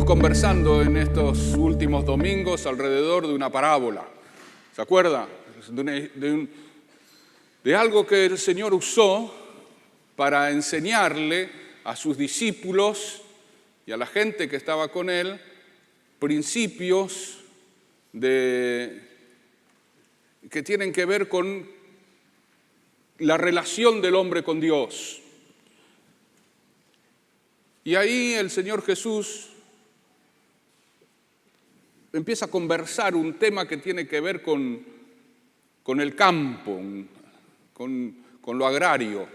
conversando en estos últimos domingos alrededor de una parábola. ¿Se acuerda? De algo que el Señor usó para enseñarle a sus discípulos y a la gente que estaba con Él principios que tienen que ver con la relación del hombre con Dios. Y ahí el Señor Jesús empieza a conversar un tema que tiene que ver con el campo, con lo agrario.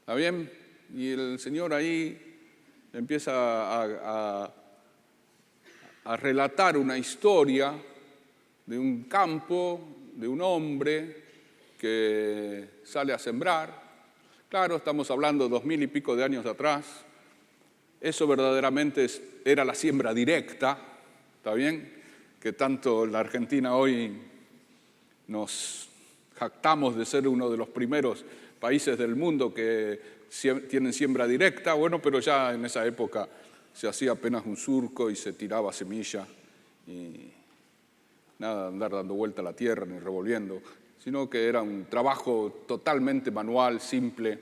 ¿Está bien? Y el Señor ahí empieza a relatar una historia de un campo, de un hombre que sale a sembrar. Claro, estamos hablando 2000 y pico de años atrás. Eso verdaderamente era la siembra directa, ¿está bien? Que tanto en la Argentina hoy nos jactamos de ser uno de los primeros países del mundo que tienen siembra directa. Bueno, pero ya en esa época se hacía apenas un surco y se tiraba semilla y nada de andar dando vuelta a la tierra ni revolviendo, sino que era un trabajo totalmente manual, simple,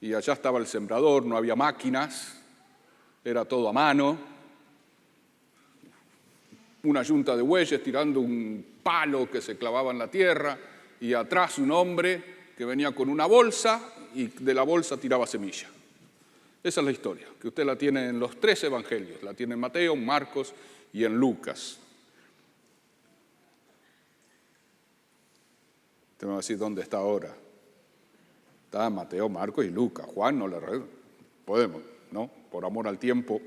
y allá estaba el sembrador, no había máquinas, era todo a mano, una yunta de bueyes tirando un palo que se clavaba en la tierra y atrás un hombre que venía con una bolsa y de la bolsa tiraba semilla. Esa es la historia, que usted la tiene en los 3 evangelios, la tiene en Mateo, en Marcos y en Lucas. Usted me va a decir, ¿dónde está ahora? Está Mateo, Marcos y Lucas. Juan no le podemos, ¿no? Por amor al tiempo,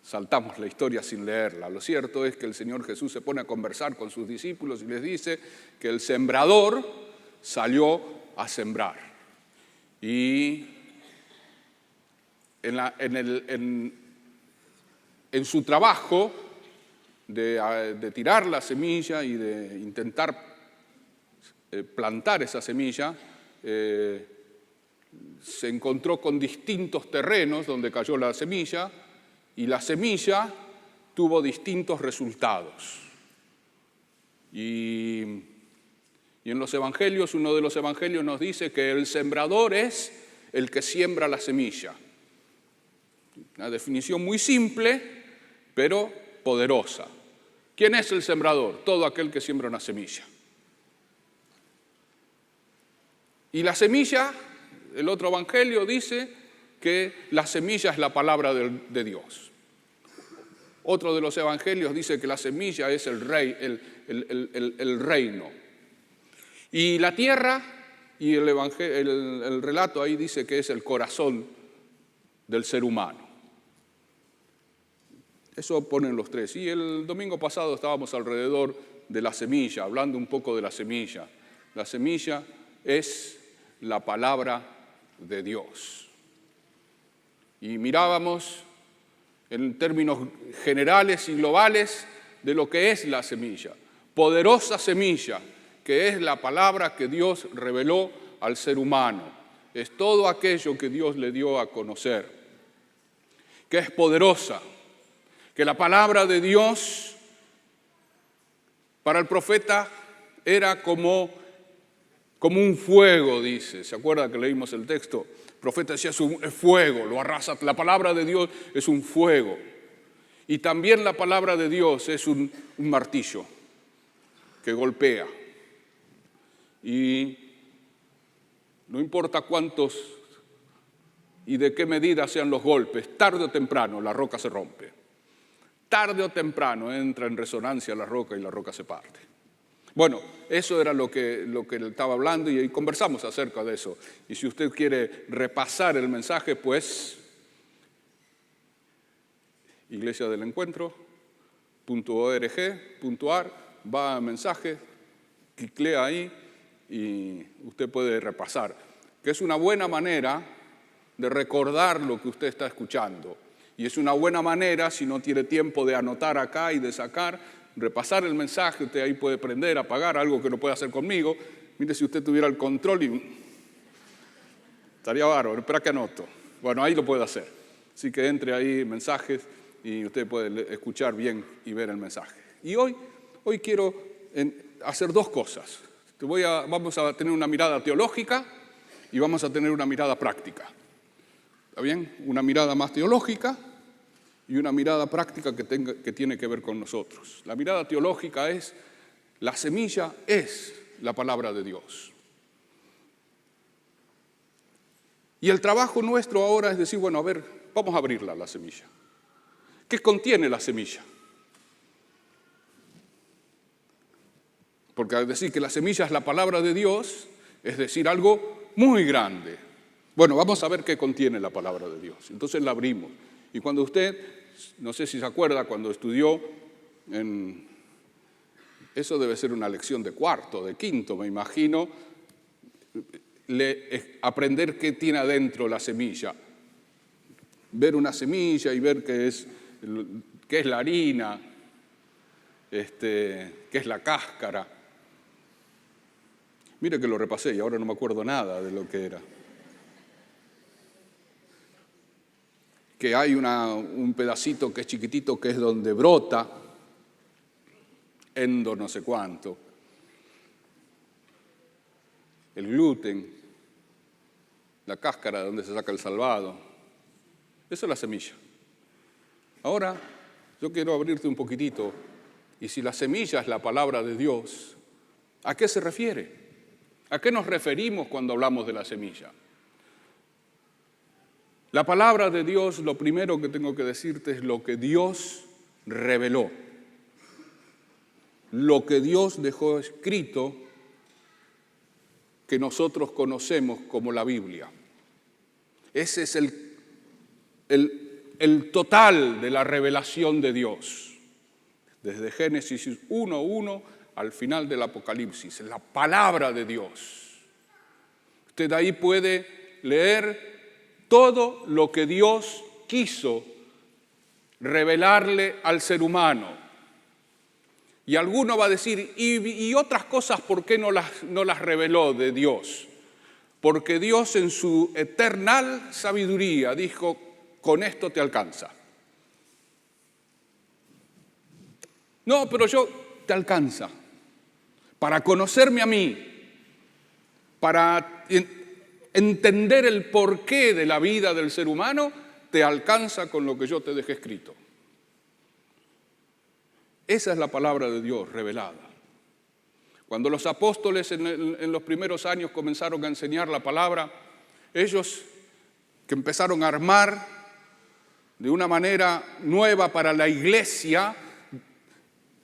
saltamos la historia sin leerla. Lo cierto es que el Señor Jesús se pone a conversar con sus discípulos y les dice que el sembrador salió a sembrar. Y en su trabajo de tirar la semilla y de intentar plantar esa semilla, se encontró con distintos terrenos donde cayó la semilla y la semilla tuvo distintos resultados. Y en los evangelios, uno de los evangelios nos dice que el sembrador es el que siembra la semilla. Una definición muy simple, pero poderosa. ¿Quién es el sembrador? Todo aquel que siembra una semilla. Y la semilla, el otro evangelio dice que la semilla es la palabra de Dios. Otro de los evangelios dice que la semilla es el rey, el reino. Y la tierra, y el relato ahí dice que es el corazón del ser humano. Eso ponen los 3. Y el domingo pasado estábamos alrededor de la semilla, hablando un poco de la semilla. La semilla es la palabra de Dios. Y mirábamos en términos generales y globales de lo que es la semilla. Poderosa semilla, que es la palabra que Dios reveló al ser humano. Es todo aquello que Dios le dio a conocer, que es poderosa, que la palabra de Dios para el profeta era como un fuego, dice. ¿Se acuerda que leímos el texto? El profeta decía, es fuego, lo arrasa. La palabra de Dios es un fuego. Y también la palabra de Dios es un martillo que golpea. Y no importa cuántos y de qué medida sean los golpes, tarde o temprano la roca se rompe. Tarde o temprano entra en resonancia la roca y la roca se parte. Bueno, eso era lo que él estaba hablando y conversamos acerca de eso. Y si usted quiere repasar el mensaje, pues, iglesiadelencuentro.org.ar, va a mensaje, cliclea ahí y usted puede repasar. Que es una buena manera de recordar lo que usted está escuchando. Y es una buena manera, si no tiene tiempo de anotar acá y de sacar, repasar el mensaje. Usted ahí puede prender, apagar, algo que no puede hacer conmigo. Mire, si usted tuviera el control, estaría bárbaro, espera que anoto. Bueno, ahí lo puede hacer. Así que entre ahí mensajes y usted puede escuchar bien y ver el mensaje. Y hoy quiero hacer dos cosas. Vamos a tener una mirada teológica y vamos a tener una mirada práctica. ¿Está bien? Una mirada más teológica y una mirada práctica que tiene que ver con nosotros. La mirada teológica es, la semilla es la palabra de Dios. Y el trabajo nuestro ahora es decir, bueno, a ver, vamos a abrirla, la semilla. ¿Qué contiene la semilla? Porque al decir que la semilla es la palabra de Dios, es decir, algo muy grande. Bueno, vamos a ver qué contiene la palabra de Dios. Entonces la abrimos. Y cuando usted, no sé si se acuerda, cuando estudió eso debe ser una lección de cuarto, de quinto, me imagino, aprender qué tiene adentro la semilla. Ver una semilla y ver qué es la harina, qué es la cáscara. Mire que lo repasé y ahora no me acuerdo nada de lo que era. Que hay un pedacito que es chiquitito que es donde brota, endo no sé cuánto, el gluten, la cáscara de donde se saca el salvado. Eso es la semilla. Ahora yo quiero abrirte un poquitito, y si la semilla es la palabra de Dios, ¿a qué se refiere? ¿A qué nos referimos cuando hablamos de la semilla? La palabra de Dios, lo primero que tengo que decirte es lo que Dios reveló, lo que Dios dejó escrito que nosotros conocemos como la Biblia. Ese es el total de la revelación de Dios, desde Génesis 1:1 al final del Apocalipsis, la palabra de Dios. Usted ahí puede leer todo lo que Dios quiso revelarle al ser humano. Y alguno va a decir, ¿y otras cosas por qué no las reveló de Dios? Porque Dios en su eternal sabiduría dijo, con esto te alcanza. No, pero te alcanza. Para conocerme a mí, para entender el porqué de la vida del ser humano, te alcanza con lo que yo te dejé escrito. Esa es la palabra de Dios revelada. Cuando los apóstoles en los primeros años comenzaron a enseñar la palabra, ellos que empezaron a armar de una manera nueva para la iglesia,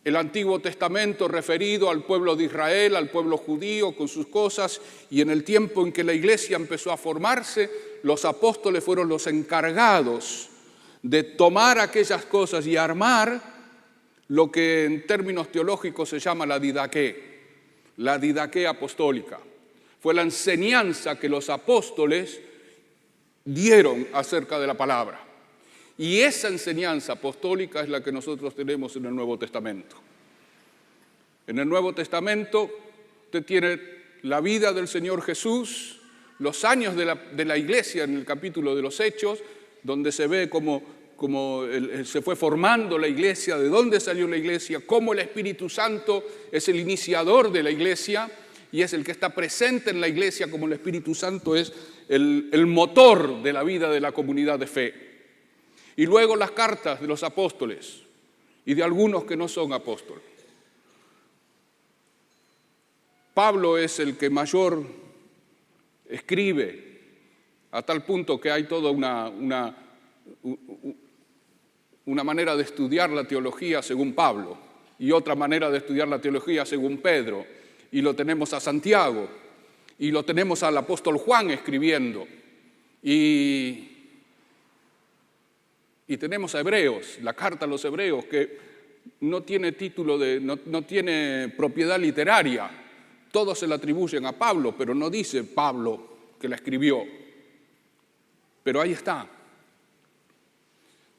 el Antiguo Testamento referido al pueblo de Israel, al pueblo judío con sus cosas, y en el tiempo en que la iglesia empezó a formarse, los apóstoles fueron los encargados de tomar aquellas cosas y armar lo que en términos teológicos se llama la didaqué apostólica. Fue la enseñanza que los apóstoles dieron acerca de la palabra. Y esa enseñanza apostólica es la que nosotros tenemos en el Nuevo Testamento. En el Nuevo Testamento usted tiene la vida del Señor Jesús, los años de la iglesia en el capítulo de los Hechos, donde se ve cómo se fue formando la iglesia, de dónde salió la iglesia, cómo el Espíritu Santo es el iniciador de la iglesia y es el que está presente en la iglesia, como el Espíritu Santo es el motor de la vida de la comunidad de fe. Y luego las cartas de los apóstoles y de algunos que no son apóstoles. Pablo es el que mayor escribe, a tal punto que hay toda una manera de estudiar la teología según Pablo y otra manera de estudiar la teología según Pedro. Y lo tenemos a Santiago y lo tenemos al apóstol Juan escribiendo. Y tenemos a Hebreos, la carta a los Hebreos, que no tiene título, no tiene propiedad literaria. Todos se la atribuyen a Pablo, pero no dice Pablo que la escribió. Pero ahí está.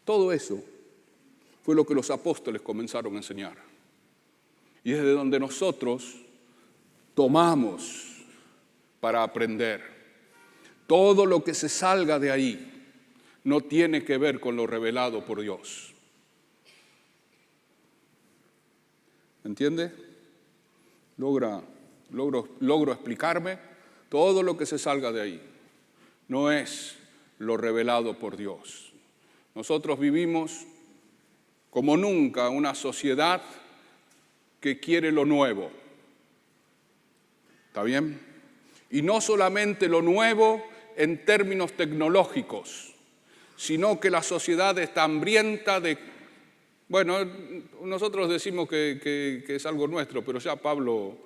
Todo eso fue lo que los apóstoles comenzaron a enseñar. Y desde donde nosotros tomamos para aprender. Todo lo que se salga de ahí no tiene que ver con lo revelado por Dios. ¿Entiende? Logro explicarme. Todo lo que se salga de ahí no es lo revelado por Dios. Nosotros vivimos como nunca una sociedad que quiere lo nuevo. ¿Está bien? Y no solamente lo nuevo en términos tecnológicos, sino que la sociedad está hambrienta de... Bueno, nosotros decimos que es algo nuestro, pero ya Pablo,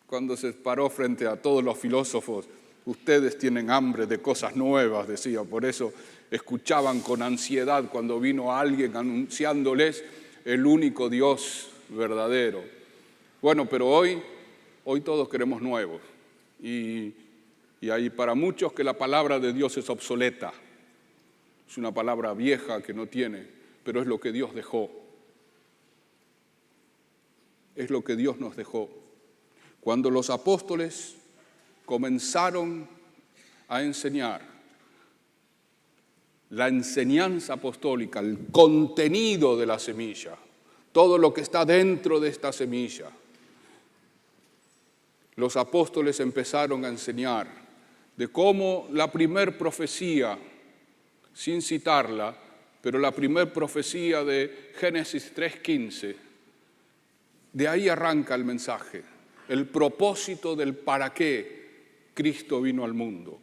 cuando se paró frente a todos los filósofos, ustedes tienen hambre de cosas nuevas, decía, por eso escuchaban con ansiedad cuando vino alguien anunciándoles el único Dios verdadero. Bueno, pero hoy todos queremos nuevos y hay para muchos que la palabra de Dios es obsoleta, es una palabra vieja que no tiene, pero es lo que Dios dejó, es lo que Dios nos dejó. Cuando los apóstoles comenzaron a enseñar la enseñanza apostólica, el contenido de la semilla, todo lo que está dentro de esta semilla, los apóstoles empezaron a enseñar de cómo la primer profecía, sin citarla, pero la primer profecía de Génesis 3:15, de ahí arranca el mensaje, el propósito del para qué Cristo vino al mundo.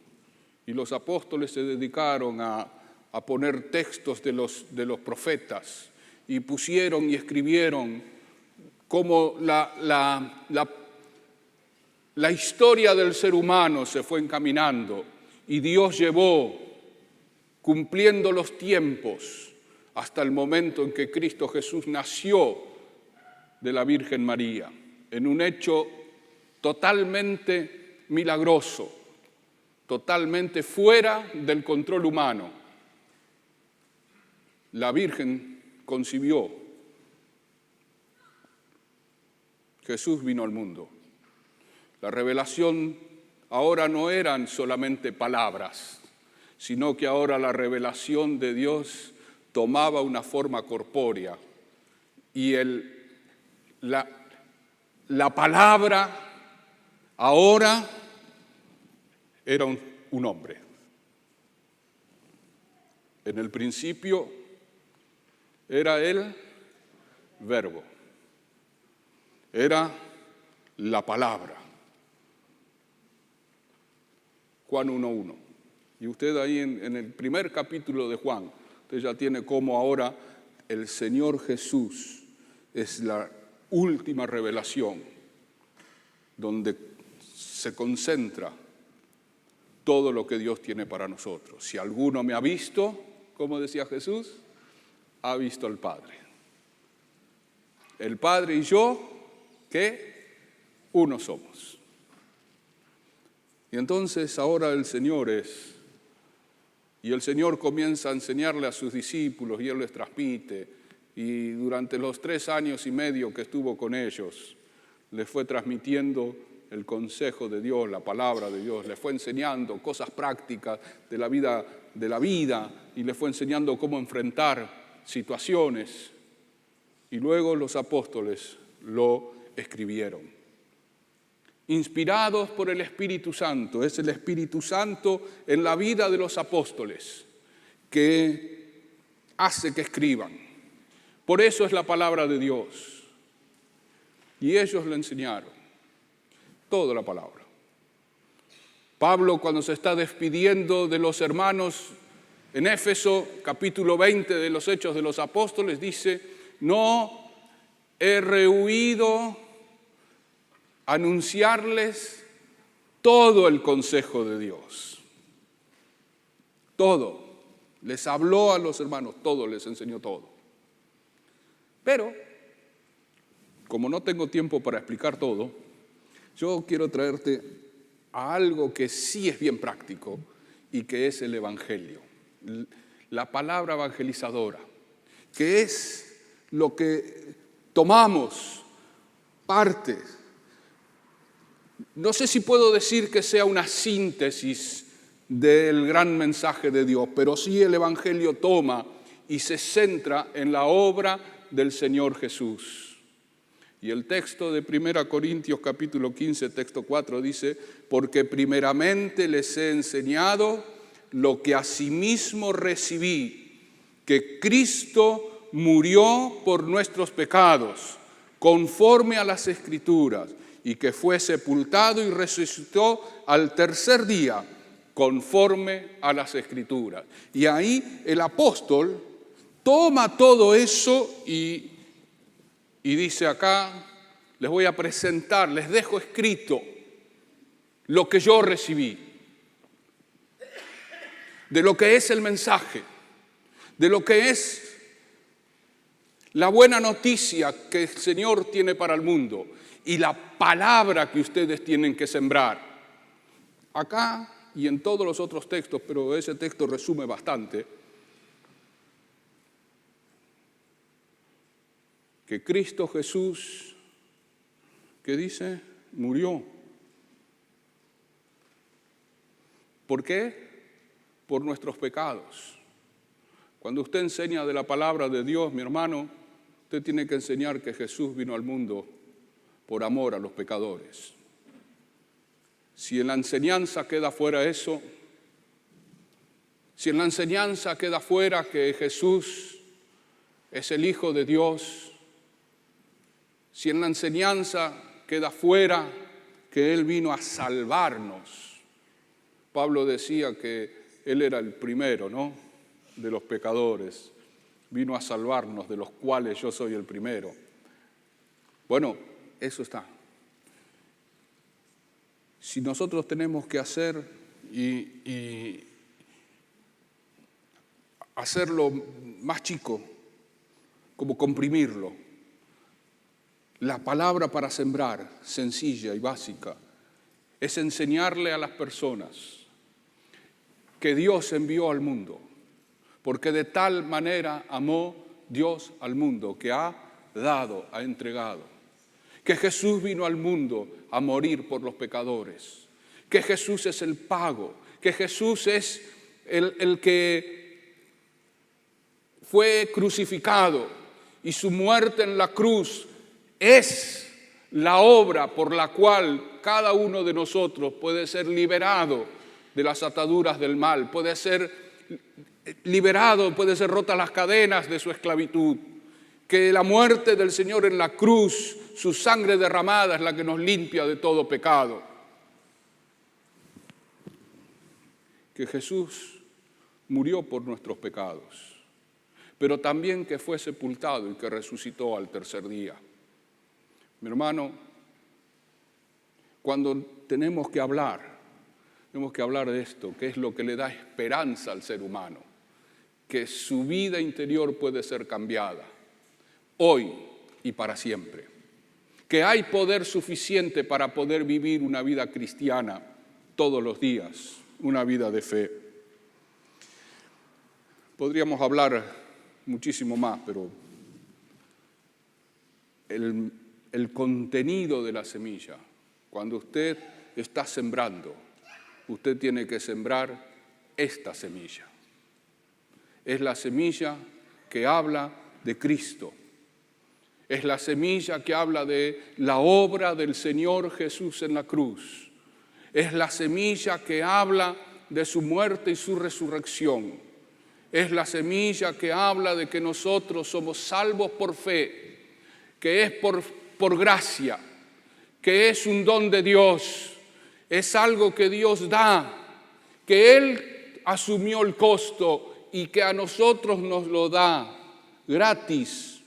Y los apóstoles se dedicaron a poner textos de los profetas y pusieron y escribieron cómo la historia del ser humano se fue encaminando y Dios llevó, cumpliendo los tiempos, hasta el momento en que Cristo Jesús nació de la Virgen María, en un hecho totalmente milagroso, totalmente fuera del control humano. La Virgen concibió, Jesús vino al mundo. La revelación ahora no eran solamente palabras, sino que ahora la revelación de Dios tomaba una forma corpórea y la palabra ahora era un hombre. En el principio era el verbo, era la palabra. Juan 1:1. Y usted ahí en el primer capítulo de Juan, usted ya tiene cómo ahora el Señor Jesús es la última revelación donde se concentra todo lo que Dios tiene para nosotros. Si alguno me ha visto, como decía Jesús, ha visto al Padre. El Padre y yo, ¿qué? Uno somos. Y entonces ahora el Señor y el Señor comienza a enseñarle a sus discípulos y Él les transmite. Y durante los 3 años y medio que estuvo con ellos, les fue transmitiendo el consejo de Dios, la palabra de Dios, les fue enseñando cosas prácticas de la vida y les fue enseñando cómo enfrentar situaciones. Y luego los apóstoles lo escribieron. Inspirados por el Espíritu Santo, es el Espíritu Santo en la vida de los apóstoles que hace que escriban. Por eso es la palabra de Dios. Y ellos le enseñaron toda la palabra. Pablo, cuando se está despidiendo de los hermanos en Éfeso, capítulo 20 de los Hechos de los Apóstoles, dice: no he rehuido anunciarles todo el consejo de Dios. Todo. Les habló a los hermanos, todo, les enseñó todo. Pero, como no tengo tiempo para explicar todo, yo quiero traerte a algo que sí es bien práctico y que es el Evangelio, la palabra evangelizadora, que es lo que tomamos parte. No sé si puedo decir que sea una síntesis del gran mensaje de Dios, pero sí el Evangelio toma y se centra en la obra del Señor Jesús. Y el texto de 1 Corintios capítulo 15, texto 4 dice, porque primeramente les he enseñado lo que asimismo recibí, que Cristo murió por nuestros pecados, conforme a las Escrituras, y que fue sepultado y resucitó al tercer día, conforme a las Escrituras. Y ahí el apóstol toma todo eso y dice acá, les voy a presentar, les dejo escrito lo que yo recibí, de lo que es el mensaje, de lo que es la buena noticia que el Señor tiene para el mundo y la palabra que ustedes tienen que sembrar. Acá y en todos los otros textos, pero ese texto resume bastante, que Cristo Jesús, ¿qué dice? Murió. ¿Por qué? Por nuestros pecados. Cuando usted enseña de la palabra de Dios, mi hermano, usted tiene que enseñar que Jesús vino al mundo por amor a los pecadores. Si en la enseñanza queda fuera eso, si en la enseñanza queda fuera que Jesús es el Hijo de Dios, si en la enseñanza queda fuera que Él vino a salvarnos. Pablo decía que Él era el primero, ¿no?, de los pecadores. Vino a salvarnos, de los cuales yo soy el primero. Bueno, eso está. Si nosotros tenemos que hacer y hacerlo más chico, como comprimirlo, la palabra para sembrar, sencilla y básica, es enseñarle a las personas que Dios envió al mundo, porque de tal manera amó Dios al mundo, que ha dado, ha entregado, que Jesús vino al mundo a morir por los pecadores, que Jesús es el pago, que Jesús es el que fue crucificado y su muerte en la cruz es la obra por la cual cada uno de nosotros puede ser liberado de las ataduras del mal, puede ser liberado, puede ser rotas las cadenas de su esclavitud, que la muerte del Señor en la cruz, su sangre derramada es la que nos limpia de todo pecado, que Jesús murió por nuestros pecados, pero también que fue sepultado y que resucitó al tercer día. Mi hermano, cuando tenemos que hablar de esto, que es lo que le da esperanza al ser humano, que su vida interior puede ser cambiada, hoy y para siempre, que hay poder suficiente para poder vivir una vida cristiana todos los días, una vida de fe. Podríamos hablar muchísimo más, pero el contenido de la semilla, cuando usted está sembrando, usted tiene que sembrar esta semilla. Es la semilla que habla de Cristo. Es la semilla que habla de la obra del Señor Jesús en la cruz. Es la semilla que habla de su muerte y su resurrección. Es la semilla que habla de que nosotros somos salvos por fe, que es por gracia, que es un don de Dios, es algo que Dios da, que Él asumió el costo y que a nosotros nos lo da gratis,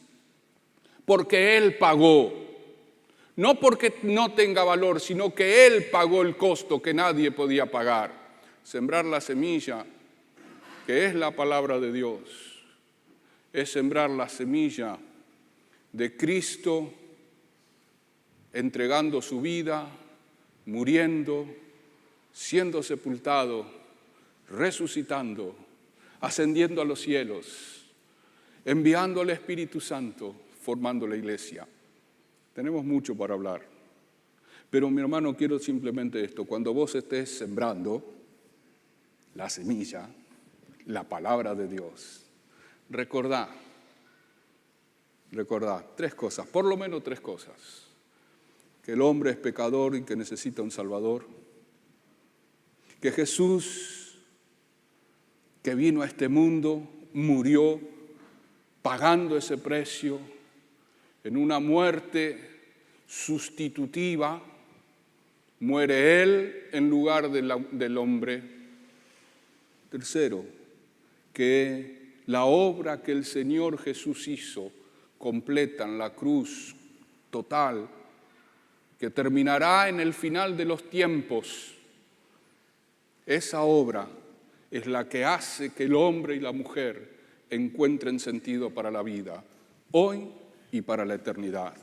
porque Él pagó. No porque no tenga valor, sino que Él pagó el costo que nadie podía pagar. Sembrar la semilla, que es la palabra de Dios, es sembrar la semilla de Cristo entregando su vida, muriendo, siendo sepultado, resucitando, ascendiendo a los cielos, enviando al Espíritu Santo, formando la iglesia. Tenemos mucho para hablar, pero mi hermano, quiero simplemente esto: cuando vos estés sembrando la semilla, la palabra de Dios, recordá Recordad, 3 cosas, por lo menos 3 cosas. Que el hombre es pecador y que necesita un Salvador. Que Jesús, que vino a este mundo, murió pagando ese precio en una muerte sustitutiva. Muere Él en lugar del hombre. Tercero, que la obra que el Señor Jesús hizo completa en la cruz total, que terminará en el final de los tiempos, esa obra es la que hace que el hombre y la mujer encuentren sentido para la vida, hoy y para la eternidad.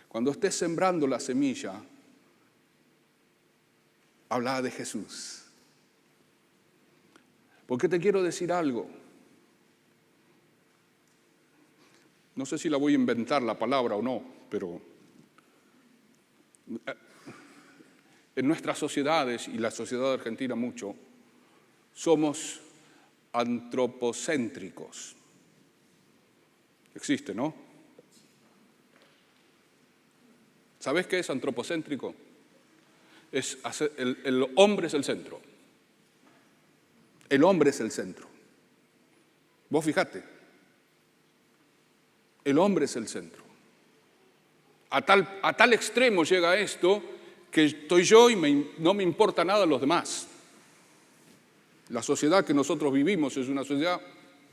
Cuando estés sembrando la semilla, habla de Jesús. Porque te quiero decir algo. No sé si la voy a inventar la palabra o no, pero en nuestras sociedades, y la sociedad argentina mucho, somos antropocéntricos. Existe, ¿no? ¿Sabés qué es antropocéntrico? El hombre es el centro. El hombre es el centro. Vos fijate. El hombre es el centro. A tal extremo llega esto que estoy yo y no me importa nada los demás. La sociedad que nosotros vivimos es una sociedad,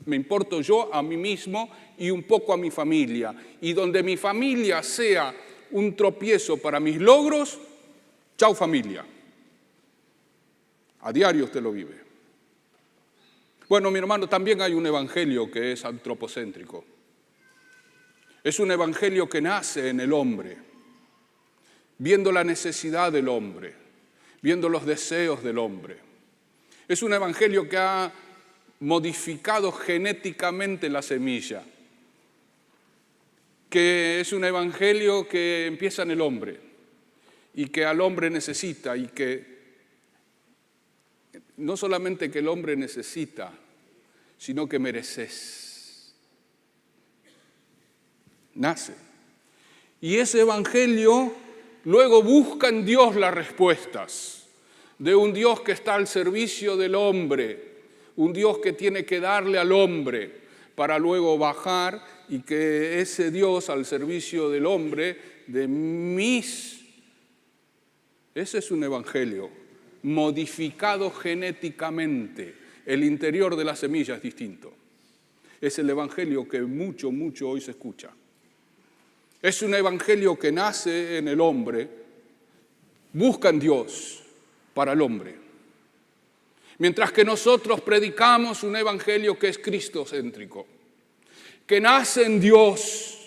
me importo yo a mí mismo y un poco a mi familia. Y donde mi familia sea un tropiezo para mis logros, chau familia. A diario usted lo vive. Bueno, mi hermano, también hay un evangelio que es antropocéntrico. Es un evangelio que nace en el hombre, viendo la necesidad del hombre, viendo los deseos del hombre. Es un evangelio que ha modificado genéticamente la semilla, que es un evangelio que empieza en el hombre y que al hombre necesita, y que no solamente que el hombre necesita, sino que mereces. Nace. Y ese evangelio luego busca en Dios las respuestas, de un Dios que está al servicio del hombre, un Dios que tiene que darle al hombre para luego bajar, y que ese Dios al servicio del hombre, ese es un evangelio modificado genéticamente. El interior de la semilla es distinto. Es el evangelio que mucho hoy se escucha. Es un evangelio que nace en el hombre, busca en Dios para el hombre. Mientras que nosotros predicamos un evangelio que es cristocéntrico, que nace en Dios,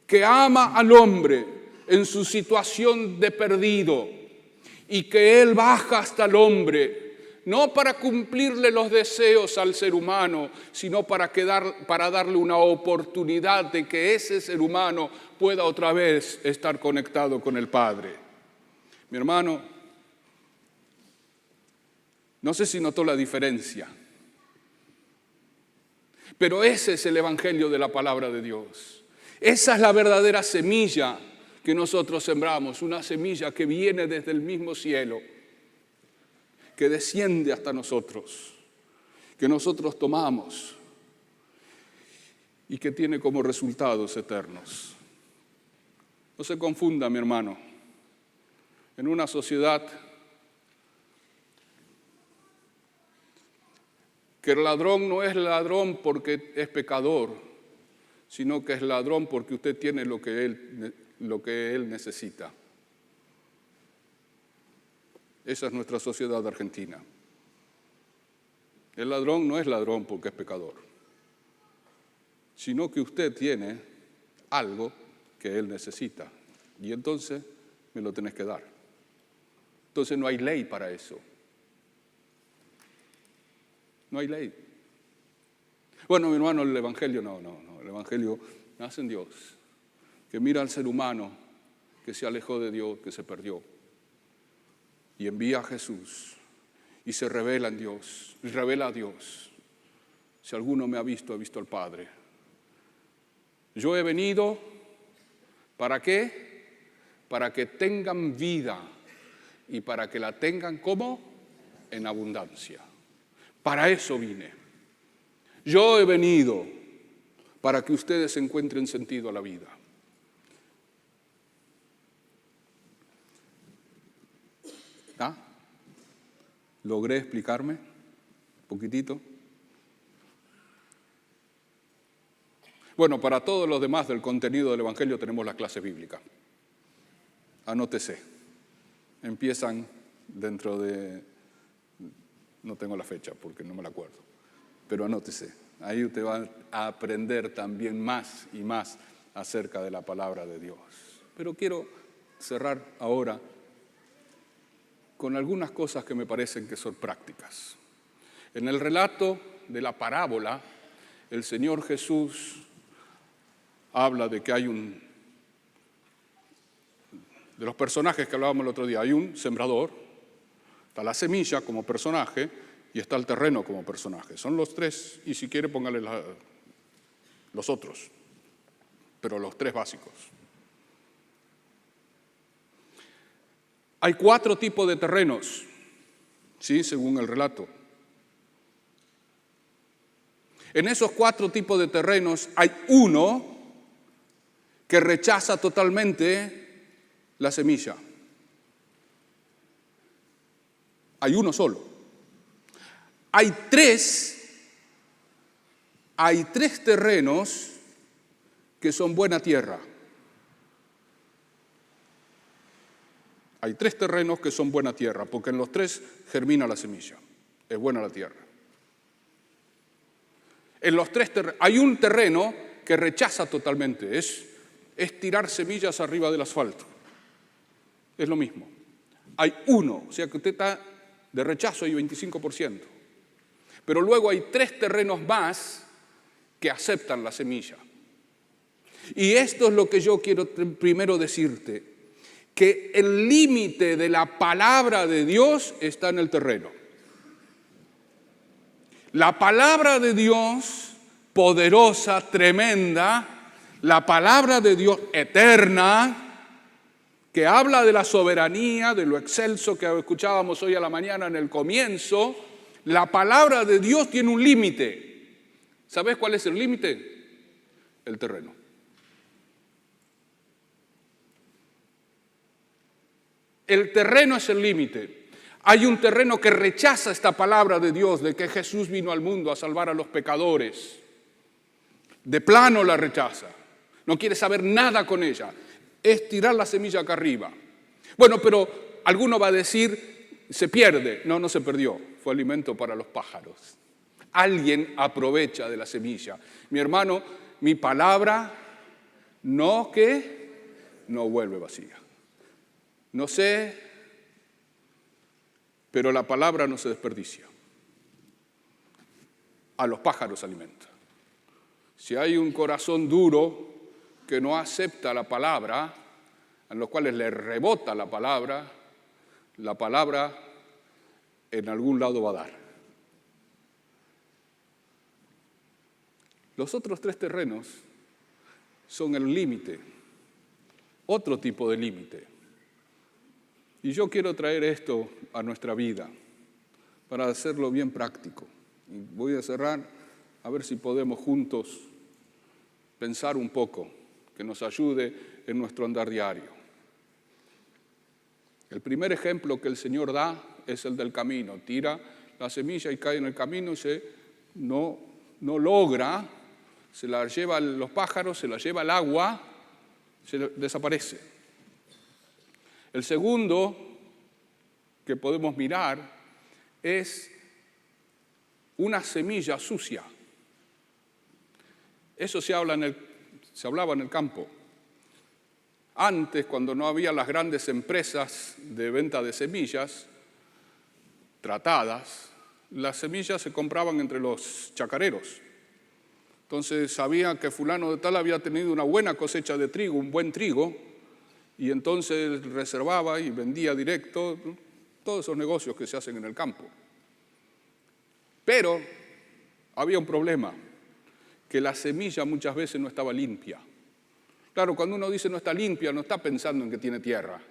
que ama al hombre en su situación de perdido, y que Él baja hasta el hombre, no para cumplirle los deseos al ser humano, sino para darle una oportunidad de que ese ser humano pueda otra vez estar conectado con el Padre. Mi hermano, no sé si notó la diferencia, pero ese es el evangelio de la palabra de Dios. Esa es la verdadera semilla que nosotros sembramos, una semilla que viene desde el mismo cielo, que desciende hasta nosotros, que nosotros tomamos y que tiene como resultados eternos. No se confunda, mi hermano, en una sociedad que el ladrón no es ladrón porque es pecador, sino que es ladrón porque usted tiene lo que él necesita. Esa es nuestra sociedad argentina. El ladrón no es ladrón porque es pecador, sino que usted tiene algo que él necesita, y entonces me lo tenés que dar. Entonces no hay ley para eso. No hay ley. Bueno, mi hermano, el evangelio no. El evangelio nace en Dios, que mira al ser humano que se alejó de Dios, que se perdió, y envía a Jesús, y se revela en Dios, y revela a Dios. Si alguno me ha visto al Padre. Yo he venido, ¿para qué? Para que tengan vida y para que la tengan ¿cómo? En abundancia. Para eso vine. Yo he venido para que ustedes encuentren sentido a la vida. ¿Ah? ¿Logré explicarme un poquitito? Bueno, para todos los demás del contenido del Evangelio tenemos la clase bíblica. Anótese. Empiezan dentro de... No tengo la fecha porque no me la acuerdo, pero anótese. Ahí usted va a aprender también más y más acerca de la palabra de Dios. Pero quiero cerrar ahora con algunas cosas que me parecen que son prácticas. En el relato de la parábola, el Señor Jesús habla de que hay de los personajes que hablábamos el otro día, hay un sembrador, está la semilla como personaje y está el terreno como personaje. Son los tres, y si quiere póngale los otros, pero los tres básicos. Hay 4 tipos de terrenos, ¿sí? Según el relato. En esos 4 tipos de terrenos hay uno que rechaza totalmente la semilla. Hay uno solo. Hay tres terrenos que son buena tierra. Hay 3 terrenos que son buena tierra, porque en los 3 germina la semilla. Es buena la tierra. En los 3 hay un terreno que rechaza totalmente, es tirar semillas arriba del asfalto. Es lo mismo. Hay uno, o sea que usted está de rechazo, hay 25%. Pero luego hay 3 terrenos más que aceptan la semilla. Y esto es lo que yo quiero primero decirte, que el límite de la palabra de Dios está en el terreno. La palabra de Dios, poderosa, tremenda, la palabra de Dios eterna, que habla de la soberanía, de lo excelso que escuchábamos hoy a la mañana en el comienzo, la palabra de Dios tiene un límite. ¿Sabes cuál es el límite? El terreno. El terreno es el límite. Hay un terreno que rechaza esta palabra de Dios, de que Jesús vino al mundo a salvar a los pecadores. De plano la rechaza. No quiere saber nada con ella. Es tirar la semilla acá arriba. Bueno, pero alguno va a decir, se pierde. No, no se perdió. Fue alimento para los pájaros. Alguien aprovecha de la semilla. Mi hermano, mi palabra no vuelve vacía. No sé, pero la palabra no se desperdicia. A los pájaros alimenta. Si hay un corazón duro que no acepta la palabra, a los cuales le rebota la palabra en algún lado va a dar. Los otros 3 terrenos son el límite, otro tipo de límite. Y yo quiero traer esto a nuestra vida para hacerlo bien práctico. Y voy a cerrar a ver si podemos juntos pensar un poco, que nos ayude en nuestro andar diario. El primer ejemplo que el Señor da es el del camino. Tira la semilla y cae en el camino y no logra, se la llevan los pájaros, se la lleva el agua, desaparece. El segundo que podemos mirar es una semilla sucia. Eso se hablaba en el campo. Antes, cuando no había las grandes empresas de venta de semillas tratadas, las semillas se compraban entre los chacareros. Entonces sabía que fulano de tal había tenido una buena cosecha de trigo, un buen trigo, y entonces reservaba y vendía directo, todos esos negocios que se hacen en el campo. Pero había un problema, que la semilla muchas veces no estaba limpia. Claro, cuando uno dice no está limpia, no está pensando en que tiene tierra,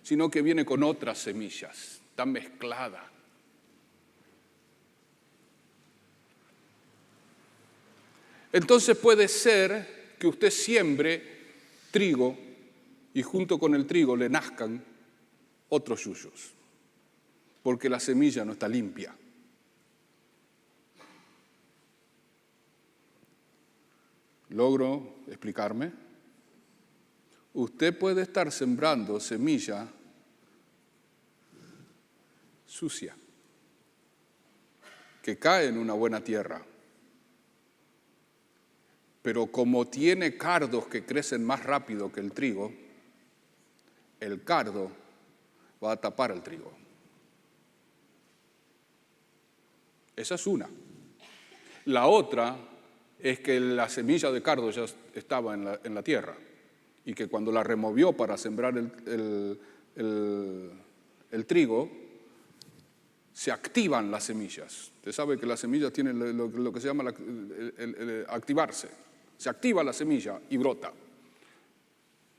sino que viene con otras semillas, está mezclada. Entonces puede ser que usted siembre trigo y junto con el trigo le nazcan otros yuyos, porque la semilla no está limpia. ¿Logro explicarme? Usted puede estar sembrando semilla sucia, que cae en una buena tierra, pero como tiene cardos que crecen más rápido que el trigo, el cardo va a tapar el trigo. Esa es una. La otra es que la semilla de cardo ya estaba en la tierra y que cuando la removió para sembrar el trigo, se activan las semillas. Usted sabe que las semillas tienen lo que se llama activarse. Se activa la semilla y brota.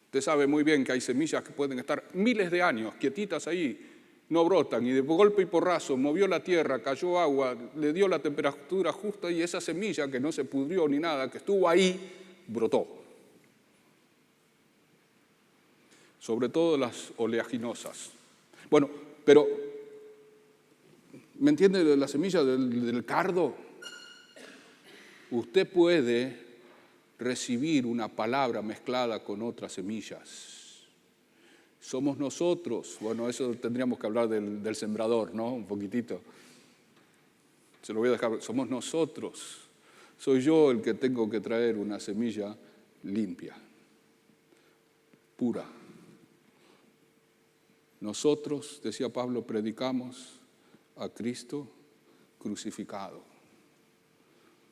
Usted sabe muy bien que hay semillas que pueden estar miles de años quietitas ahí, no brotan, y de golpe y porrazo movió la tierra, cayó agua, le dio la temperatura justa y esa semilla que no se pudrió ni nada, que estuvo ahí, brotó. Sobre todo las oleaginosas. Bueno, pero, ¿me entiende la semilla del cardo? Usted puede recibir una palabra mezclada con otras semillas. Somos nosotros, bueno, eso tendríamos que hablar del sembrador, ¿no? Un poquitito. Se lo voy a dejar, somos nosotros. Soy yo el que tengo que traer una semilla limpia, pura. Nosotros, decía Pablo, predicamos a Cristo crucificado.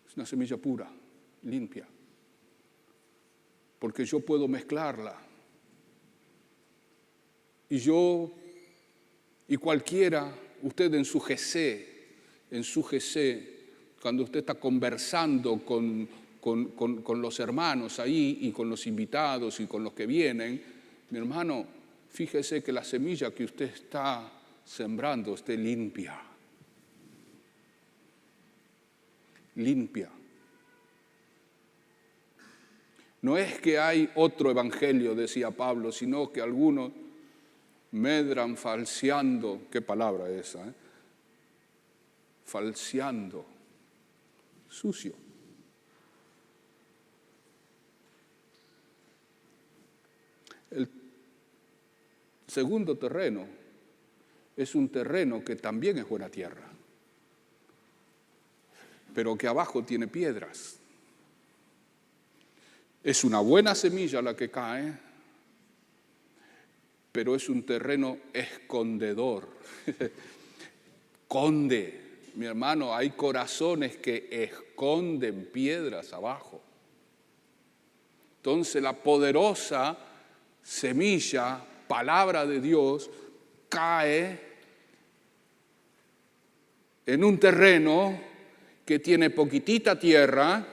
Es una semilla pura, limpia, porque yo puedo mezclarla. Y yo, y cualquiera, usted en su GC, cuando usted está conversando con los hermanos ahí y con los invitados y con los que vienen, mi hermano, fíjese que la semilla que usted está sembrando esté limpia. Limpia. No es que hay otro evangelio, decía Pablo, sino que algunos medran falseando, qué palabra esa, falseando, sucio. El segundo terreno es un terreno que también es buena tierra, pero que abajo tiene piedras. Es una buena semilla la que cae, pero es un terreno escondedor. Esconde, mi hermano, hay corazones que esconden piedras abajo. Entonces la poderosa semilla, palabra de Dios, cae en un terreno que tiene poquitita tierra,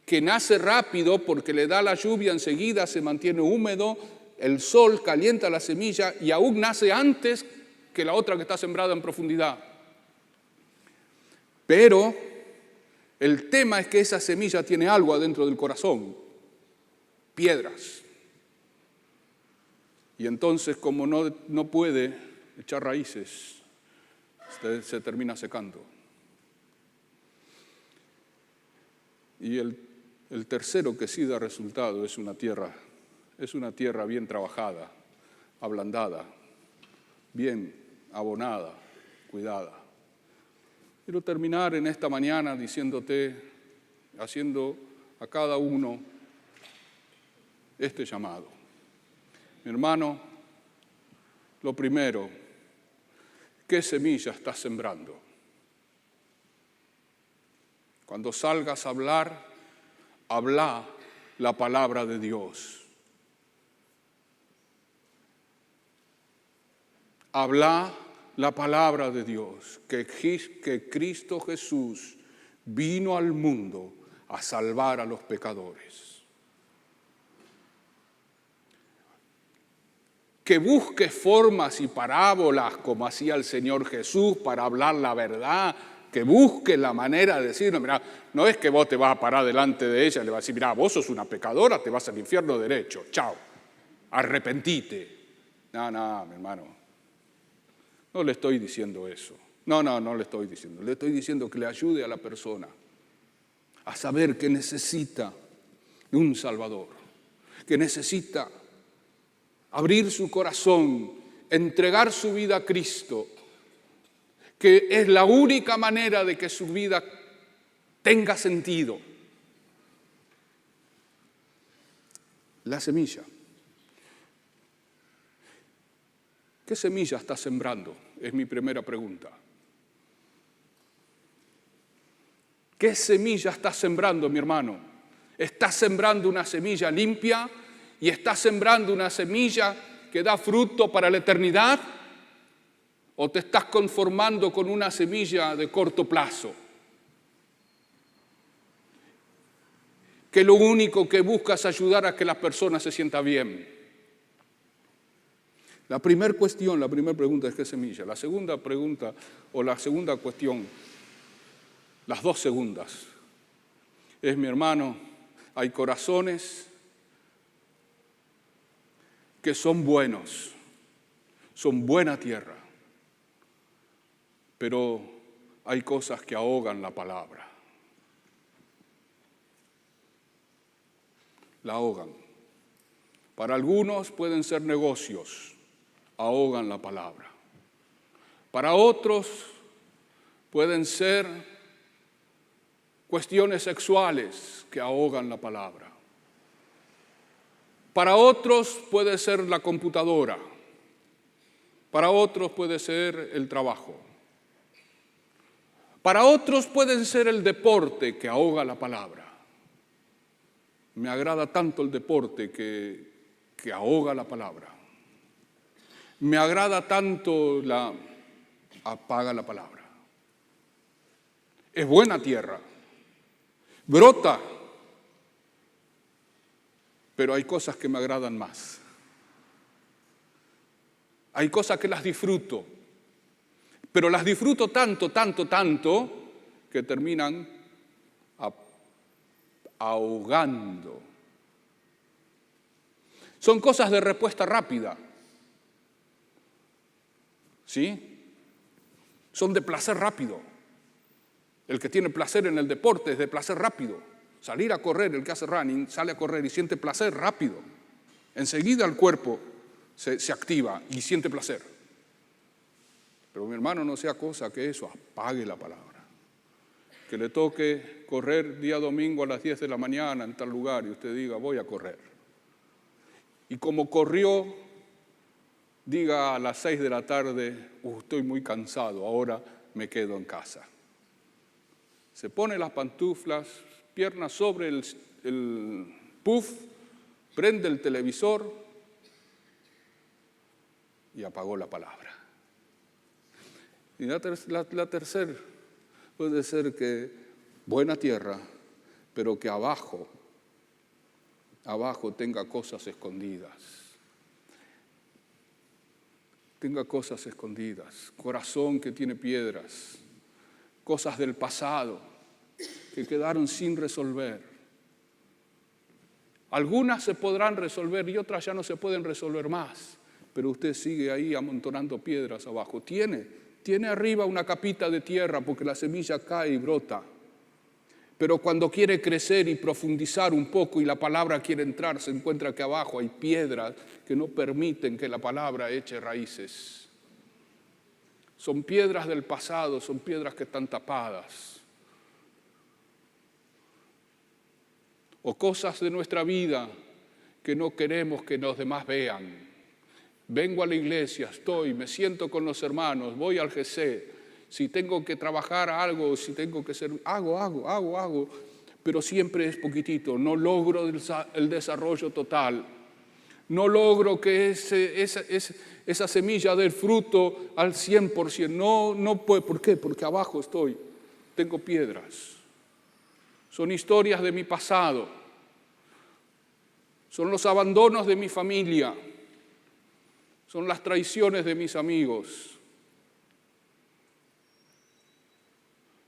que nace rápido porque le da la lluvia enseguida, se mantiene húmedo, el sol calienta la semilla y aún nace antes que la otra que está sembrada en profundidad. Pero el tema es que esa semilla tiene algo adentro del corazón, piedras. Y entonces, como no puede echar raíces, se termina secando. Y el tercero que sí da resultado es una tierra bien trabajada, ablandada, bien abonada, cuidada. Quiero terminar en esta mañana haciendo a cada uno este llamado. Mi hermano, lo primero, ¿qué semilla estás sembrando? Cuando salgas a hablar, habla la palabra de Dios. Habla la palabra de Dios, que Cristo Jesús vino al mundo a salvar a los pecadores. Que busque formas y parábolas como hacía el Señor Jesús para hablar la verdad, que busque la manera de decir, no, mirá, no es que vos te vas a parar delante de ella y le vas a decir, mirá, vos sos una pecadora, te vas al infierno derecho, chao, arrepentite. No, mi hermano, no le estoy diciendo eso. No le estoy diciendo. Le estoy diciendo que le ayude a la persona a saber que necesita de un Salvador, que necesita abrir su corazón, entregar su vida a Cristo, que es la única manera de que su vida tenga sentido. La semilla. ¿Qué semilla está sembrando? Es mi primera pregunta. ¿Qué semilla está sembrando, mi hermano? ¿Estás sembrando una semilla limpia y estás sembrando una semilla que da fruto para la eternidad? ¿O te estás conformando con una semilla de corto plazo? Que lo único que busca es ayudar a que la persona se sienta bien. La primera pregunta es ¿qué semilla? La segunda pregunta o la segunda cuestión, las dos segundas, es, mi hermano, hay corazones que son buenos, son buena tierra, pero hay cosas que ahogan la palabra. La ahogan. Para algunos pueden ser negocios, ahogan la palabra. Para otros pueden ser cuestiones sexuales que ahogan la palabra. Para otros puede ser la computadora. Para otros puede ser el trabajo. Para otros puede ser el deporte que ahoga la palabra. Me agrada tanto el deporte que ahoga la palabra. Me agrada tanto apaga la palabra. Es buena tierra. Brota. Pero hay cosas que me agradan más. Hay cosas que las disfruto. Pero las disfruto tanto, que terminan ahogando. Son cosas de respuesta rápida. ¿Sí? Son de placer rápido. El que tiene placer en el deporte es de placer rápido. Salir a correr, el que hace running, sale a correr y siente placer rápido. Enseguida el cuerpo se activa y siente placer. Pero mi hermano, no sea cosa que eso apague la palabra. Que le toque correr día domingo a las 10 de la mañana en tal lugar y usted diga, voy a correr. Y como corrió, diga a las 6 de la tarde, estoy muy cansado, ahora me quedo en casa. Se pone las pantuflas, piernas sobre el puff, prende el televisor y apagó la palabra. Y la tercera puede ser que buena tierra, pero que abajo tenga cosas escondidas. Tenga cosas escondidas, corazón que tiene piedras, cosas del pasado que quedaron sin resolver. Algunas se podrán resolver y otras ya no se pueden resolver más, pero usted sigue ahí amontonando piedras abajo. Tiene arriba una capita de tierra porque la semilla cae y brota. Pero cuando quiere crecer y profundizar un poco y la palabra quiere entrar, se encuentra que abajo hay piedras que no permiten que la palabra eche raíces. Son piedras del pasado, son piedras que están tapadas. O cosas de nuestra vida que no queremos que los demás vean. Vengo a la iglesia, me siento con los hermanos, voy al GC. Si tengo que trabajar algo, si tengo que ser, hago, pero siempre es poquitito. No logro el desarrollo total. No logro que esa semilla dé fruto al 100%. No puedo. ¿Por qué? Porque abajo tengo piedras. son historias de mi pasado, son los abandonos de mi familia, son las traiciones de mis amigos,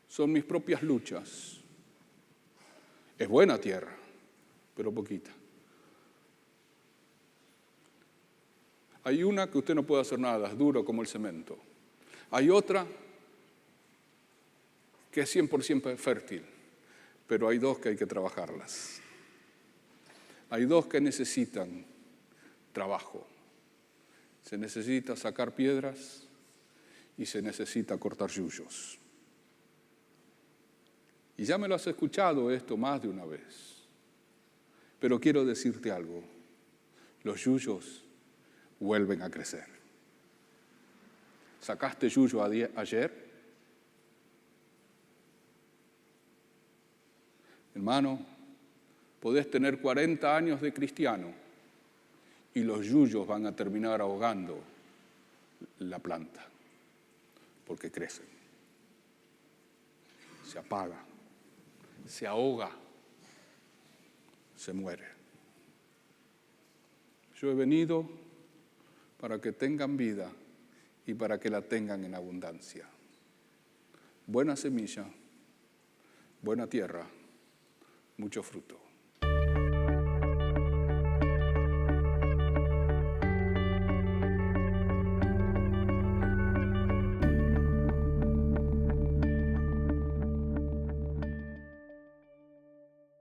son mis propias luchas. Es buena tierra, pero poquita. Hay una que usted no puede hacer nada, es duro como el cemento. Hay otra que es 100% fértil, pero hay dos que hay que trabajarlas. Hay dos que necesitan trabajo. Se necesita sacar piedras y se necesita cortar yuyos. Y ya me lo has escuchado esto más de una vez. Pero quiero decirte algo. Los yuyos vuelven a crecer. ¿Sacaste yuyo ayer? Hermano, podés tener 40 años de cristiano y los yuyos van a terminar ahogando la planta, porque crecen, se apaga, se ahoga, se muere. Yo he venido para que tengan vida y para que la tengan en abundancia. Buena semilla, buena tierra, mucho fruto.